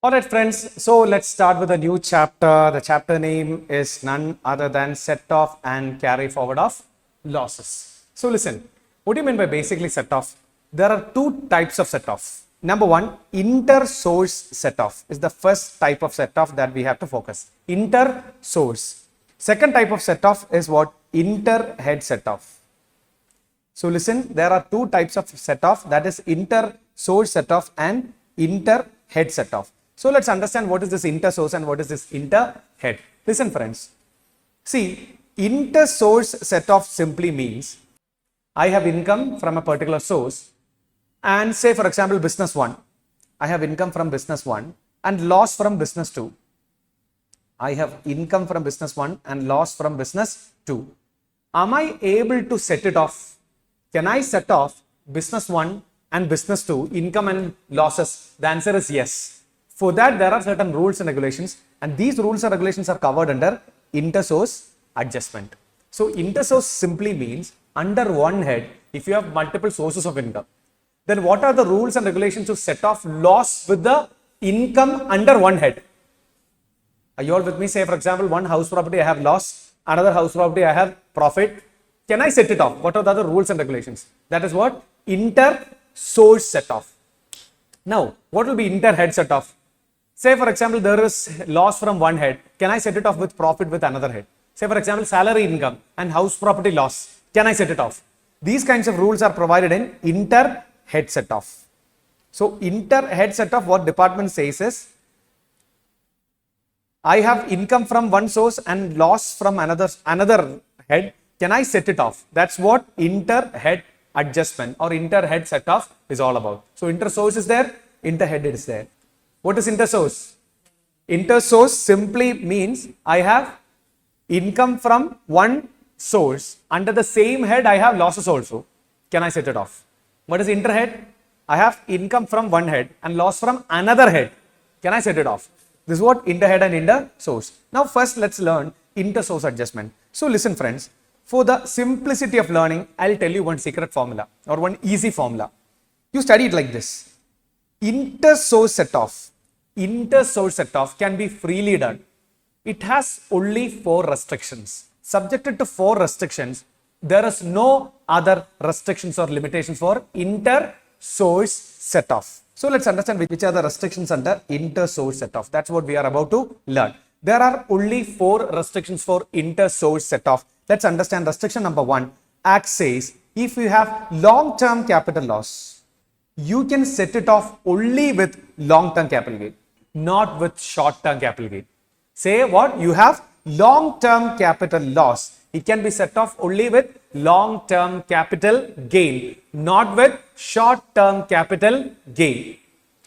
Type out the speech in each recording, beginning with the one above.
Alright friends, so let's start with a new chapter. The chapter name is none other than set off and carry forward of losses. So listen, what do you mean by basically set off? There are two types of set off. Number one, inter-source set off is the first type of set off that we have to focus. Inter-source. Second type of set off is what? Inter-head set off. So listen, there are two types of set off, that is inter-source set off and inter-head set off. So let's understand what is this inter-source and what is this inter-head. Listen friends, see, inter-source set off simply means I have income from a particular source and say for example business 1, I have income from business 1 and loss from business 2. I have income from business 1 and loss from business 2. Am I able to set it off? Can I set off business 1 and business 2, income and losses? The answer is yes. For that, there are certain rules and regulations, and these rules and regulations are covered under inter-source adjustment. So, inter-source simply means under one head, if you have multiple sources of income, then what are the rules and regulations to set off loss with the income under one head? Are you all with me? Say, for example, one house property I have loss, another house property I have profit. Can I set it off? What are the other rules and regulations? That is what? Inter-source set off. Now, what will be inter-head set off? Say for example, there is loss from one head. Can I set it off with profit with another head? Say for example, salary income and house property loss. Can I set it off? These kinds of rules are provided in inter-head set off. So inter-head set off, what department says is, I have income from one source and loss from another head. Can I set it off? That's what inter-head adjustment or inter-head set off is all about. So inter-source is there, inter-head is there. What is inter-source? Inter-source simply means I have income from one source. Under the same head, I have losses also. Can I set it off? What is inter-head? I have income from one head and loss from another head. Can I set it off? This is what inter-head and inter-source. Now first let's learn inter-source adjustment. So listen friends, for the simplicity of learning, I'll tell you one secret formula or one easy formula. You study it like this. Inter-source set off can be freely done. It has only 4 restrictions. Subjected to 4 restrictions, there is no other restrictions or limitations for inter-source set off. So let's understand which are the restrictions under inter-source set off. That's what we are about to learn. There are only 4 restrictions for inter-source set off. Let's understand restriction number 1. Act says if you have long-term capital loss, you can set it off only with long-term capital gain, not with short-term capital gain. Say what? You have long-term capital loss. It can be set off only with long-term capital gain, not with short-term capital gain.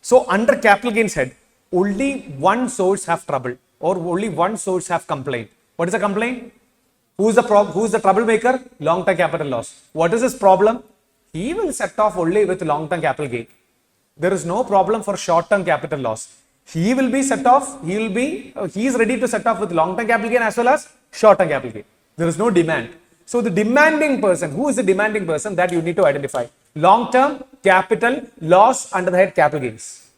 So under capital gains head, only one source have trouble or only one source have complaint. What is the complaint? Who's the troublemaker? Long-term capital loss. What is his problem? He will set off only with long-term capital gain. There is no problem for short-term capital loss. He will be set off, he is ready to set off with long-term capital gain as well as short-term capital gain. There is no demand. So the demanding person, who is the demanding person that you need to identify? Long-term capital loss under the head capital gains.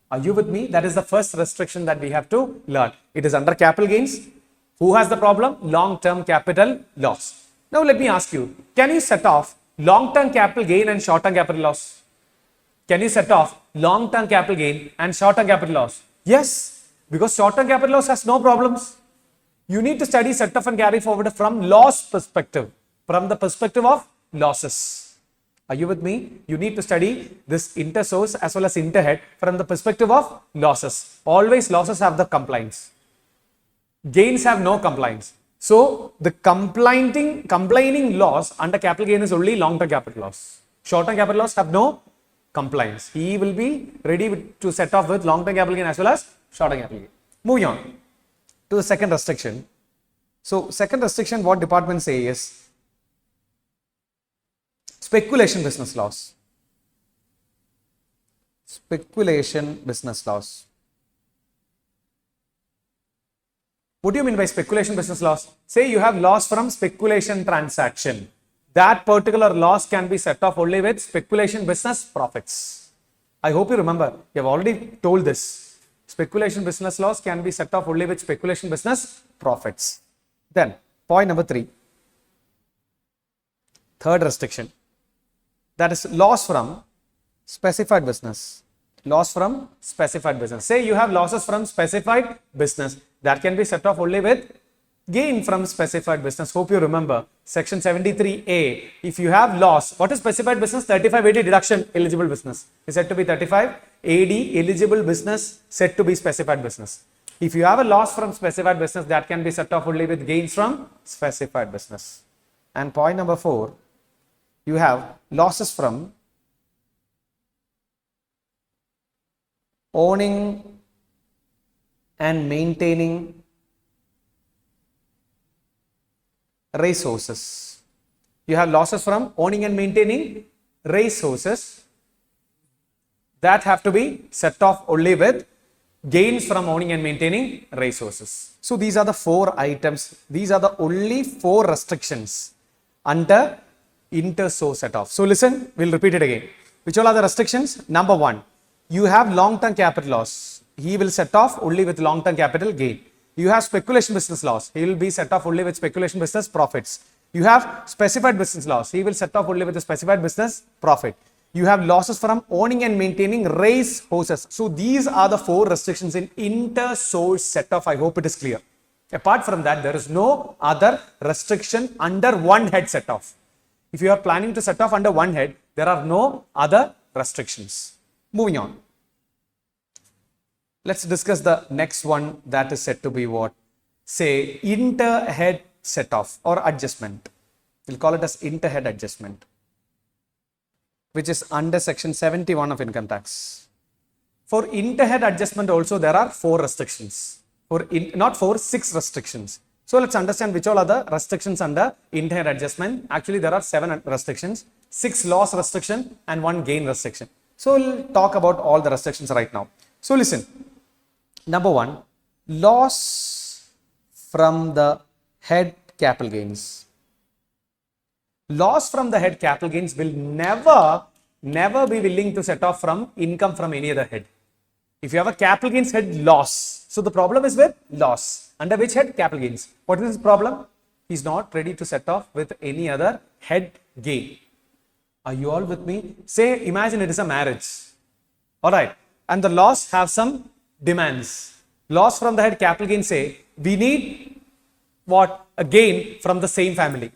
Are you with me? That is the first restriction that we have to learn. It is under capital gains. Who has the problem? Long-term capital loss. Now let me ask you, can you set off long-term capital gain and short-term capital loss? Can you set off long-term capital gain and short-term capital loss? Yes, because short-term capital loss has no problems. You need to study set off and carry forward from loss perspective, from the perspective of losses. Are you with me? You need to study this inter-source as well as inter-head from the perspective of losses. Always losses have the compliance. Gains have no compliance. So the complaining loss under capital gain is only long-term capital loss. Short-term capital loss have no compliance. He will be ready to set off with long-term capital gain as well as short-term capital gain. Moving on to the second restriction. So second restriction, what department say is speculation business loss. Speculation business loss. What do you mean by speculation business loss? Say you have loss from speculation transaction. That particular loss can be set off only with speculation business profits. I hope you remember. You have already told this. Speculation business loss can be set off only with speculation business profits. Then, point number 3. Third restriction. That is loss from specified business. Loss from specified business. Say you have losses from specified business. That can be set off only with gain from specified business. Hope you remember section 73A. If you have loss, what is specified business? 35AD deduction eligible business is said to be 35AD eligible business said to be specified business. If you have a loss from specified business, that can be set off only with gains from specified business. And point number 4, you have losses from owning and maintaining racehorses. You have losses from owning and maintaining racehorses that have to be set off only with gains from owning and maintaining racehorses. So these are the 4 items. These are the only 4 restrictions under inter-source set off. So listen, we'll repeat it again. Which all are the restrictions? Number 1, you have long-term capital loss. He will set off only with long-term capital gain. You have speculation business loss. He will be set off only with speculation business profits. You have specified business loss. He will set off only with the specified business profit. You have losses from owning and maintaining race horses. So these are the 4 restrictions in inter-source set off. I hope it is clear. Apart from that, there is no other restriction under one head set off. If you are planning to set off under one head, there are no other restrictions. Moving on. Let's discuss the next one, that is said to be what? Say inter-head set off or adjustment. We'll call it as inter-head adjustment, which is under section 71 of income tax. For inter-head adjustment also there are 4 restrictions. Not 4, 6 restrictions. So let's understand which all are the restrictions under inter-head adjustment. Actually there are 7 restrictions, 6 loss restriction and 1 gain restriction. So we'll talk about all the restrictions right now. So listen. Number 1, loss from the head capital gains. Loss from the head capital gains will never be willing to set off from income from any other head. If you have a capital gains head loss, so the problem is with loss. Under which head? Capital gains. What is his problem? He is not ready to set off with any other head gain. Are you all with me? Say, imagine it is a marriage. Alright. And the loss have some demands. Loss from the head capital gain, say we need what? A gain from the same family.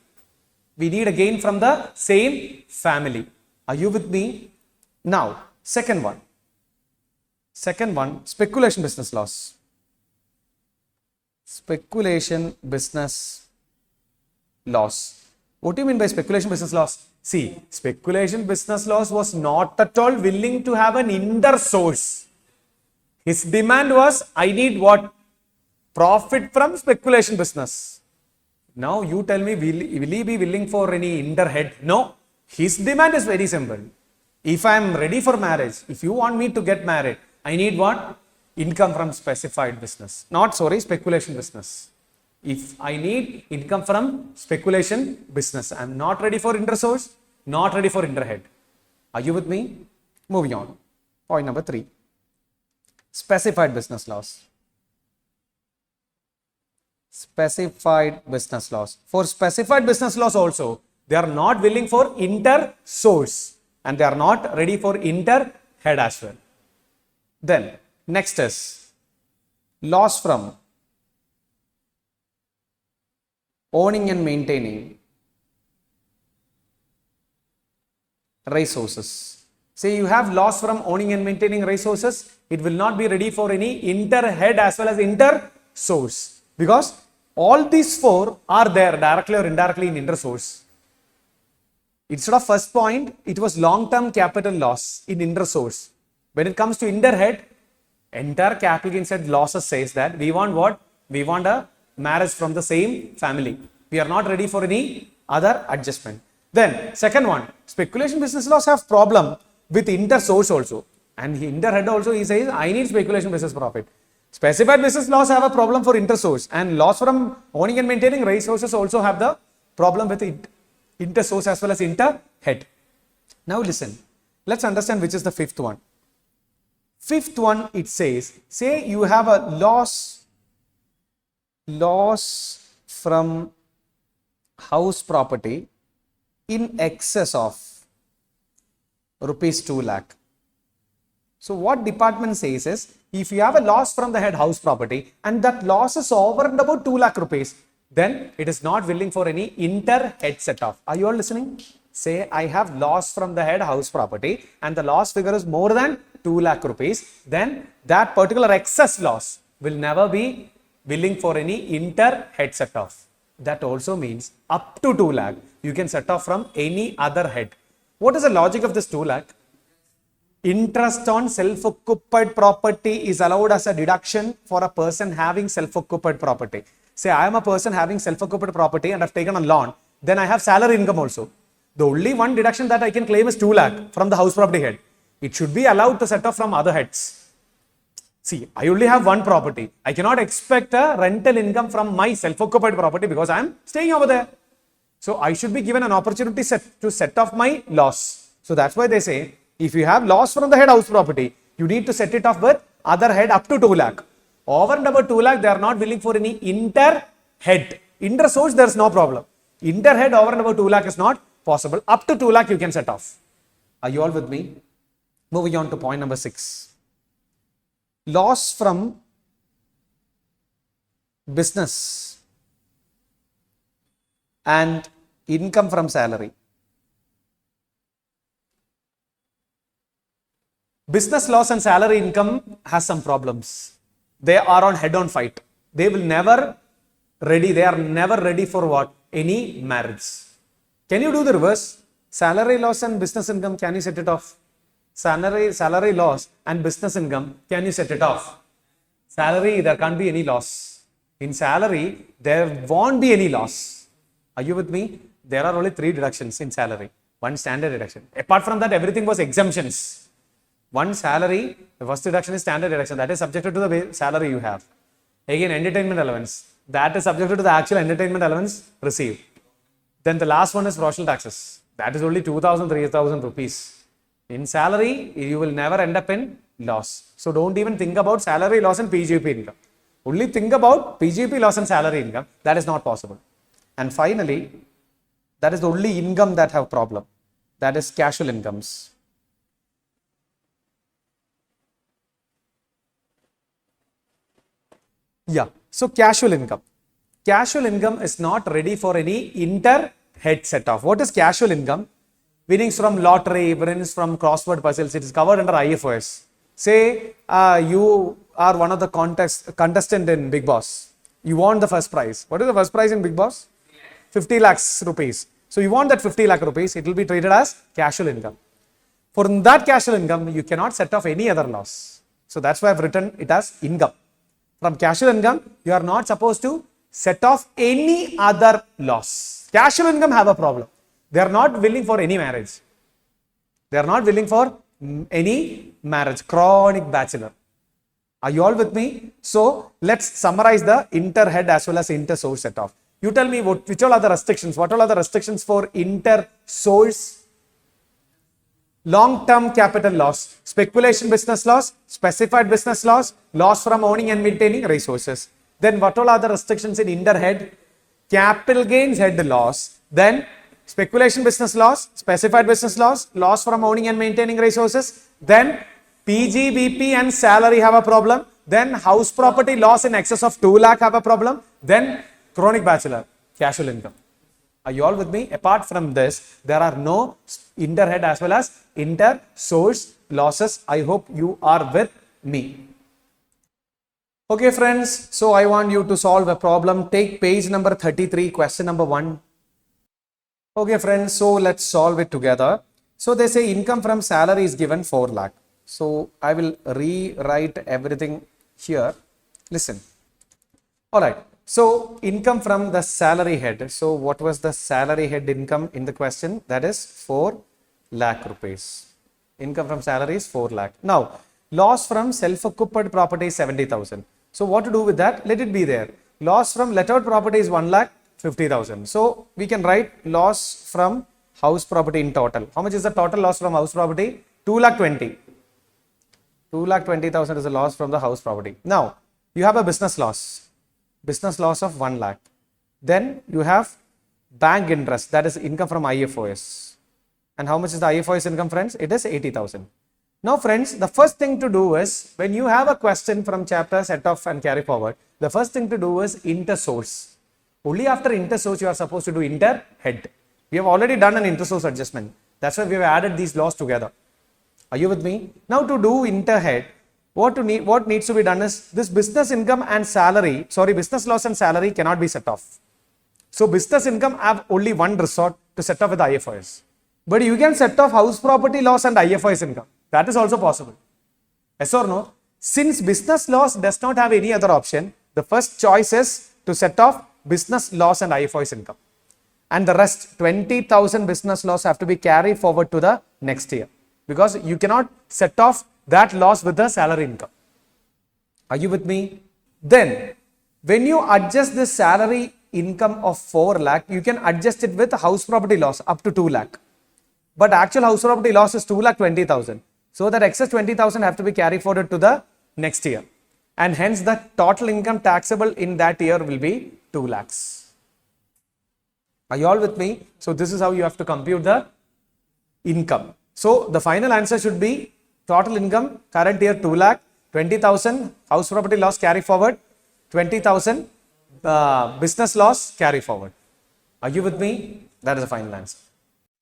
We need a gain from the same family. Are you with me? Now, second one, speculation business loss. Speculation business loss. What do you mean by speculation business loss? See, speculation business loss was not at all willing to have an inter source. His demand was, I need what? Profit from speculation business. Now you tell me, will he be willing for any inter head? No. His demand is very simple. If I am ready for marriage, if you want me to get married, I need what? Income from specified business. Speculation business. If I need income from speculation business, I am not ready for inter source, not ready for inter head. Are you with me? Moving on. Point number 3. Specified business loss. Specified business loss. For specified business loss also, they are not willing for inter source and they are not ready for inter head as well. Then next is loss from owning and maintaining resources. Say you have loss from owning and maintaining resources, it will not be ready for any inter head as well as inter source, because all these 4 are there directly or indirectly in inter source. Instead of first point, it was long-term capital loss in inter source. When it comes to inter head, entire capital gains head losses says that we want what? We want a marriage from the same family. We are not ready for any other adjustment. Then second one, speculation business loss have problem with inter source also, and inter head also he says I need speculation business profit. Specified business loss have a problem for inter source, and loss from owning and maintaining resources also have the problem with inter source as well as inter head. Now listen, let's understand which is the fifth one. Fifth one, it says, say you have a loss from house property in excess of rupees 2 lakh. So what department says is, if you have a loss from the head house property and that loss is over and about 2 lakh rupees, then it is not willing for any inter-head set-off. Are you all listening? Say I have loss from the head house property and the loss figure is more than 2 lakh rupees, then that particular excess loss will never be willing for any inter-head set-off. That also means up to 2 lakh, you can set off from any other head. What is the logic of this 2 lakh? Interest on self-occupied property is allowed as a deduction for a person having self-occupied property. Say I am a person having self-occupied property and I've taken a loan, then I have salary income also. The only one deduction that I can claim is 2 lakh from the house property head. It should be allowed to set off from other heads. See, I only have one property. I cannot expect a rental income from my self-occupied property because I am staying over there. So I should be given an opportunity to set off my loss. So that's why they say, if you have loss from the head house property, you need to set it off with other head up to 2 lakh. Over and above 2 lakh, they are not willing for any inter-head. Inter-source, there is no problem. Inter-head over and above 2 lakh is not possible. Up to 2 lakh, you can set off. Are you all with me? Moving on to point number 6. Loss from business and income from salary. Business loss and salary income has some problems. They are on head-on fight. They are never ready for what? Any marriage. Can you do the reverse? Salary loss and business income, can you set it off? Salary loss and business income, can you set it off? Salary, there can't be any loss. In salary, there won't be any loss. Are you with me? There are only 3 deductions in salary. One standard deduction. Apart from that, everything was exemptions. One salary, the first deduction is standard deduction. That is subjected to the salary you have. Again, entertainment allowance. That is subjected to the actual entertainment allowance received. Then the last one is social taxes. That is only 2,000, 3,000 rupees. In salary, you will never end up in loss. So don't even think about salary loss and PGP income. Only think about PGP loss and salary income. That is not possible. And finally, that is the only income that have problem. That is casual incomes. Yeah, so casual income. Casual income is not ready for any inter-head set-off. What is casual income? Winnings from lottery, winnings from crossword puzzles, it is covered under IFOS. Say you are one of the contestant in Big Boss. You won the first prize. What is the first prize in Big Boss? 50 lakhs rupees. So you want that 50 lakh rupees, it will be treated as casual income. For that casual income, you cannot set off any other loss. So that's why I have written it as income. From casual income, you are not supposed to set off any other loss. Casual income have a problem. They are not willing for any marriage. They are not willing for any marriage. Chronic bachelor. Are you all with me? So let's summarize the inter-head as well as inter-source set off. You tell me which all are the restrictions. What all are the restrictions for inter-source? Long-term capital loss, speculation business loss, specified business loss, loss from owning and maintaining resources. Then what all are the restrictions in inter-head? Capital gains head loss, then speculation business loss, specified business loss, loss from owning and maintaining resources, then PGBP and salary have a problem, then house property loss in excess of 2 lakh have a problem, then chronic bachelor, casual income. Are you all with me? Apart from this, there are no inter-head as well as inter-source losses. I hope you are with me. Okay friends, so I want you to solve a problem. Take page number 33, question number 1. Okay friends, so let's solve it together. So they say income from salary is given 4 lakh. So I will rewrite everything here. Listen. Alright. So income from the salary head. So what was the salary head income in the question? That is 4 lakh rupees. Income from salary is 4 lakh. Now, loss from self-occupied property is 70,000. So what to do with that? Let it be there. Loss from let-out property is 1,50,000. So we can write loss from house property in total. How much is the total loss from house property? 2,20,000. 2,20,000 is a loss from the house property. Now, you have a business loss of 1 lakh. Then you have bank interest, that is income from IFOS. And how much is the IFOS income, friends? It is 80,000. Now, friends, the first thing to do is, when you have a question from chapter set off and carry forward, the first thing to do is inter-source. Only after inter-source you are supposed to do inter-head. We have already done an inter-source adjustment. That's why we have added these laws together. Are you with me? Now, to do inter-head, what needs to be done is, this business income and salary, business loss and salary cannot be set off. So, business income have only one resort to set off with IFOS. But you can set off house property loss and IFOS income. That is also possible. Yes or no? Since business loss does not have any other option, the first choice is to set off business loss and IFOS income. And the rest, 20,000 business loss, have to be carried forward to the next year. Because you cannot set off that loss with the salary income. Are you with me? Then, when you adjust the salary income of 4 lakh, you can adjust it with house property loss up to 2 lakh. But actual house property loss is 2,20,000. So that excess 20,000 have to be carried forward to the next year. And hence the total income taxable in that year will be 2 lakhs. Are you all with me? So this is how you have to compute the income. So the final answer should be total income current year 2 lakh, 20,000 house property loss carry forward, 20,000 business loss carry forward. Are you with me? That is the final answer.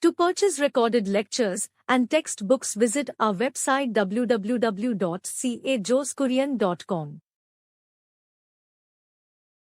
To purchase recorded lectures and textbooks, visit our website www.cajosekurian.com.